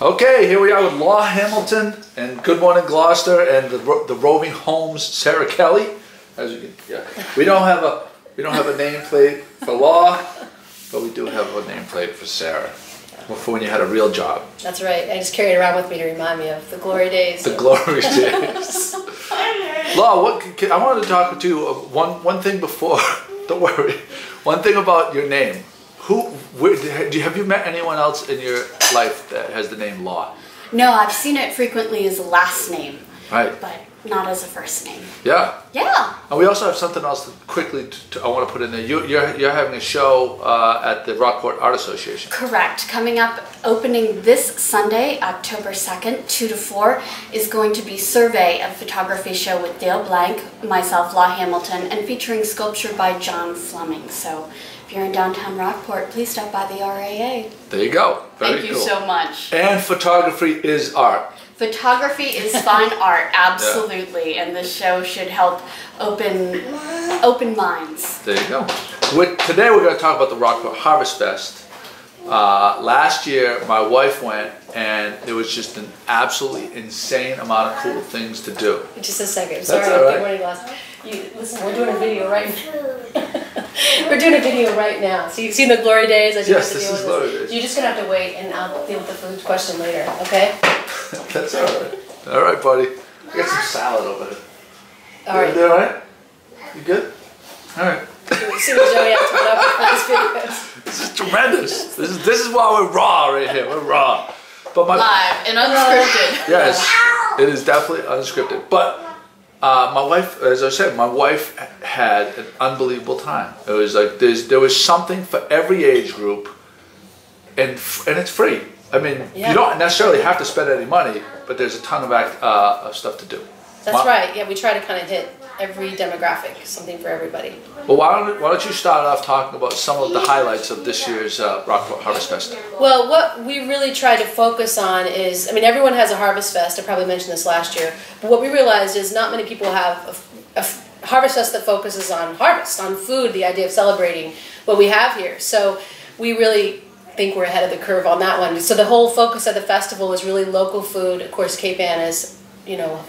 Okay, here we are with Law Hamilton and Good Morning Gloucester and the Roving Homes Sarah Kelly. As you can, yeah, we don't have a nameplate for Law, but we do have a nameplate for Sarah. For when you had a real job. That's right. I just carry it around with me to remind me of the glory days. The glory days. Law, I wanted to talk to you one thing before. Don't worry. One thing about your name. Have you met anyone else in your life that has the name Law? No, I've seen it frequently as a last name. Right. But not as a first name. Yeah. Yeah. And we also have something else quickly I want to put in there. You're having a show at the Rockport Art Association. Correct. Coming up, opening this Sunday, October 2nd, 2 to 4, is going to be Survey, a photography show with Dale Blank, myself, Law Hamilton, and featuring sculpture by John Fleming. So if you're in downtown Rockport, please stop by the RAA. There you go. Thank you so much. And photography is art. Photography is fine art, absolutely, yeah. And this show should help open minds. There you go. Today we're going to talk about the Rockport Harvest Fest. Last year my wife went and there was just an absolutely insane amount of cool things to do. Just a second. That's sorry, all right. Listen, we're doing a video right now. We're doing a video right now. So you've seen the glory days? Yes, this is glory days. You're just going to have to wait and I'll deal with the food question later, okay? That's all right. All right, buddy. I got some salad over here. All right. You all right? You good? All right. See what Joey has to put up with these videos. This is tremendous. This is why we're raw right here. We're raw. But live and unscripted. Yes, it is definitely unscripted. But my wife, as I said, my wife had an unbelievable time. It was like there was something for every age group, and it's free. I mean, you don't necessarily have to spend any money, but there's a ton of stuff to do. That's right. Yeah, we try to kind of hit every demographic, something for everybody. Well, why don't you start off talking about some of the highlights of this year's Rockport Harvest Fest? Well, what we really try to focus on is, I mean, everyone has a Harvest Fest. I probably mentioned this last year. But what we realized is not many people have a Harvest Fest that focuses on harvest, on food, the idea of celebrating what we have here. So we really think we're ahead of the curve on that one. So the whole focus of the festival is really local food. Of course, Cape Ann is,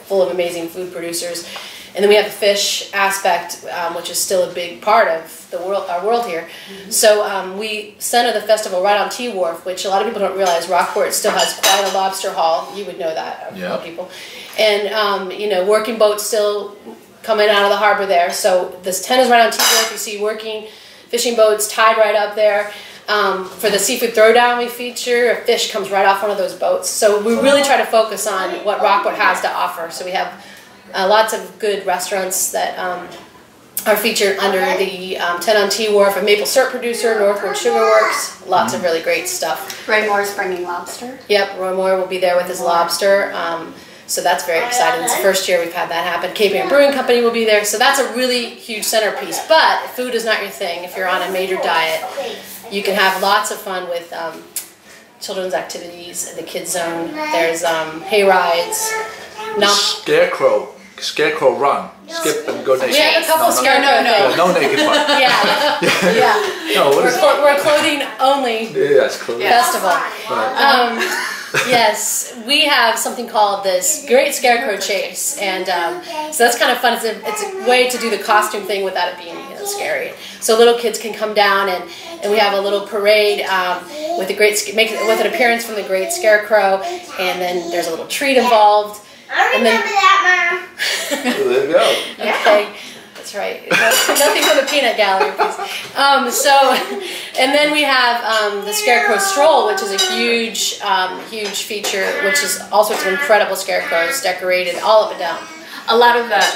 full of amazing food producers. And then we have the fish aspect, which is still a big part of our world here. Mm-hmm. So we center the festival right on T Wharf, which a lot of people don't realize. Rockport still has quite a lobster haul. You would know that, people. And working boats still coming out of the harbor there. So this tent is right on T Wharf. You see working fishing boats tied right up there. For the seafood throwdown we feature, a fish comes right off one of those boats. So we really try to focus on what Rockport has to offer. So we have lots of good restaurants that are featured under the tent on T Wharf, a maple syrup producer, Northwood Sugar Works, lots of really great stuff. Ray Moore's bringing lobster. Yep, Roy Moore will be there with his lobster. So that's very exciting. It's the first year we've had that happen. Cape Ann Brewing Company will be there. So that's a really huge centerpiece. But if food is not your thing, if you're on a major diet, you can have lots of fun with children's activities in the kids zone. There's hay rides. Scarecrow run. Skip and go naked. We have a couple scarecrow. No naked fun. Yeah. No, we're a clothing only festival. Yes, we have something called this Great Scarecrow Chase, and so that's kind of fun. It's a way to do the costume thing without it being scary. So little kids can come down, and we have a little parade with an appearance from the Great Scarecrow, and then there's a little treat involved. I remember that, Mom. There you go. Okay. That's right. Nothing from the peanut gallery, please. And then we have the Scarecrow Stroll, which is a huge feature, which is all sorts of incredible scarecrows decorated all up and down. A lot of that,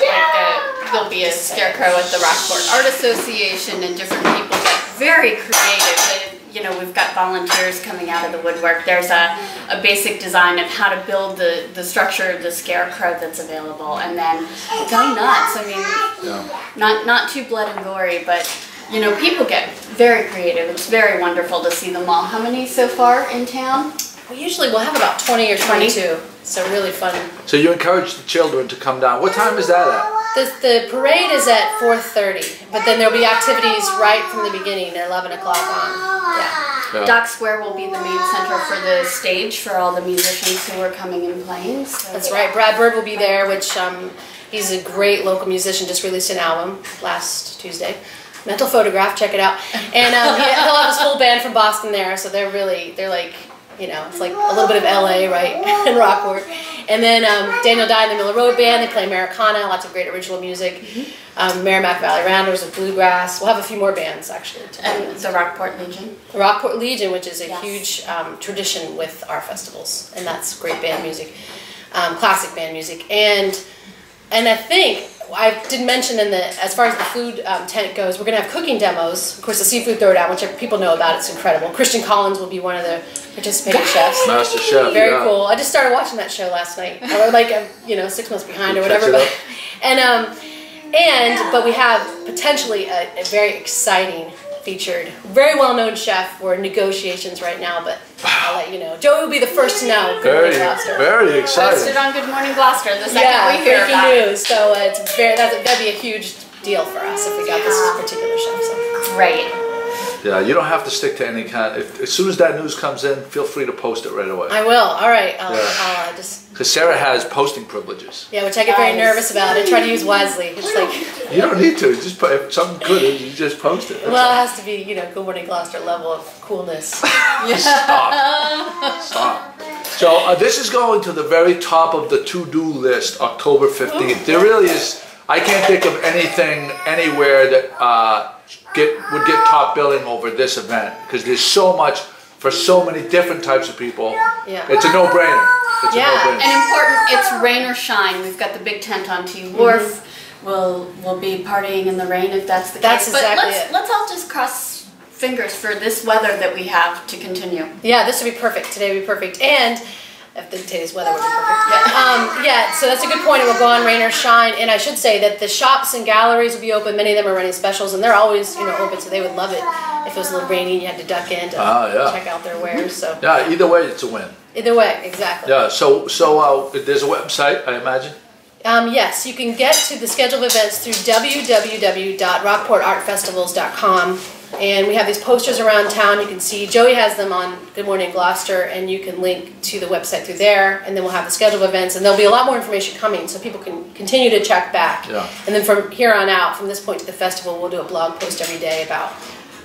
there'll be a scarecrow at the Rockport Art Association, and different people get very creative. We've got volunteers coming out of the woodwork. There's a basic design of how to build the structure of the scarecrow that's available, and then go nuts. I mean, not too blood and gory, but people get very creative. It's very wonderful to see them all. How many so far in town? We usually will have about 20 or 22. So really fun. So you encourage the children to come down. What time is that at? The parade is at 4:30, but then there'll be activities right from the beginning at 11 o'clock on. Yeah. Dock Square will be the main center for the stage for all the musicians who are coming and playing. So. That's right. Brad Bird will be there, which he's a great local musician. Just released an album last Tuesday. Mental Photograph, check it out. And he'll have his full band from Boston there, so they're like, you know, it's like a little bit of LA, right, in Rockport. And then Daniel Dye and the Miller Road Band, they play Americana, lots of great original music. Merrimack Valley Rounders with bluegrass. We'll have a few more bands, actually. And the Rockport Legion. The Rockport Legion, which is a huge tradition with our festivals, and that's great band music, classic band music. And I think, I did mention as far as the food tent goes, we're going to have cooking demos. Of course, the Seafood Throwdown, which people know about, it's incredible. Christian Collins will be one of the participating chefs. Master chef. Very cool. I just started watching that show last night. I was like, 6 months behind or whatever. But we have potentially a very exciting featured, very well-known chef. We're in negotiations right now, but I'll let you know. Joey will be the first to know. Good Morning Gloucester. Very exciting. Posted on Good Morning Gloucester the second we hear breaking about it. news. So that'd be a huge deal for us if we got this particular chef. So. Great. Yeah, you don't have to stick to any kind. As soon as that news comes in, feel free to post it right away. I will. All right. I'll just. Because Sarah has posting privileges. Yeah, which I get very nervous about. I try to use wisely. It's like. You don't need to. Just if something good, you just post it. Well, it has to be, Good Morning Gloucester level of coolness. Stop. So this is going to the very top of the to-do list, October 15th. There really is. I can't think of anything anywhere that would get top billing over this event, because there's so much for so many different types of people. Yeah. It's a no-brainer. It's a no-brainer. And important, it's rain or shine. We've got the big tent on T Wharf. We'll be partying in the rain if that's the That's case. exactly But let's all just cross fingers for this weather that we have to continue. Yeah, this would be perfect. Today would be perfect. And if today's weather would be perfect. So that's a good point. It will go on rain or shine. And I should say that the shops and galleries will be open. Many of them are running specials, and they're always open, so they would love it if it was a little rainy and you had to duck in to check out their wares. So yeah, either way, it's a win. Either way, exactly. Yeah. So there's a website, I imagine. Yes, you can get to the schedule of events through www.rockportartfestivals.com. And we have these posters around town. You can see, Joey has them on Good Morning Gloucester, and you can link to the website through there, and then we'll have the schedule of events, and there'll be a lot more information coming, so people can continue to check back. Yeah. And then from here on out, from this point to the festival, we'll do a blog post every day about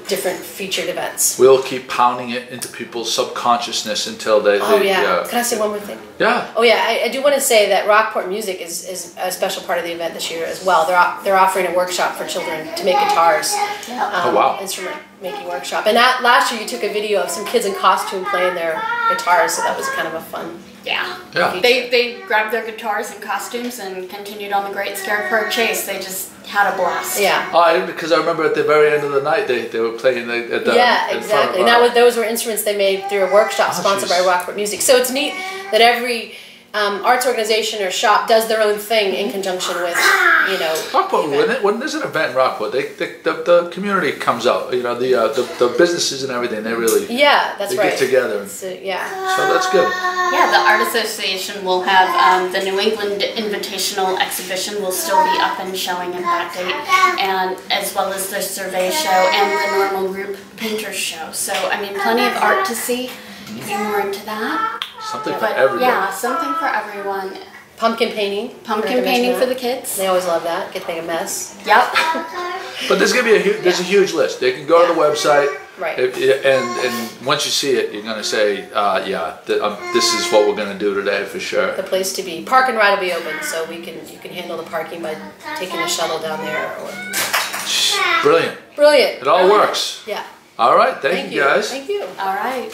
different featured events. We'll keep pounding it into people's subconsciousness until they... Can I say one more thing? Yeah. Oh yeah, I do want to say that Rockport Music is a special part of the event this year as well. They're offering a workshop for children to make guitars. Oh wow. Instrument making workshop. And last year you took a video of some kids in costume playing their guitars, so that was kind of a fun. Yeah. Yeah. They grabbed their guitars and costumes and continued on the Great Scarecrow Chase. They just had a blast. Yeah. Because I remember at the very end of the night they were playing at the exactly. And those were instruments they made through a workshop sponsored by Rockport Music. So it's neat that every arts organization or shop does their own thing in conjunction with, Rockport, when there's an event in Rockport, the community comes out. The businesses and everything. They really that's right. Get together. So that's good. Yeah, the Art Association will have the New England Invitational Exhibition will still be up and showing at that date, and as well as the survey show and the normal group painters show. So plenty of art to see if you're more into that. Something for everyone. Yeah, something for everyone. Pumpkin painting. Pumpkin painting for the kids. They always love that. Get to make a mess. Yep. But there's gonna be a huge list. They can go to the website. Right. And once you see it, you're gonna say, this is what we're gonna do today for sure. The place to be. Park and ride will be open, so you can handle the parking by taking a shuttle down there. Brilliant. Brilliant. It all works. Yeah. All right. Thank you guys. Thank you. All right.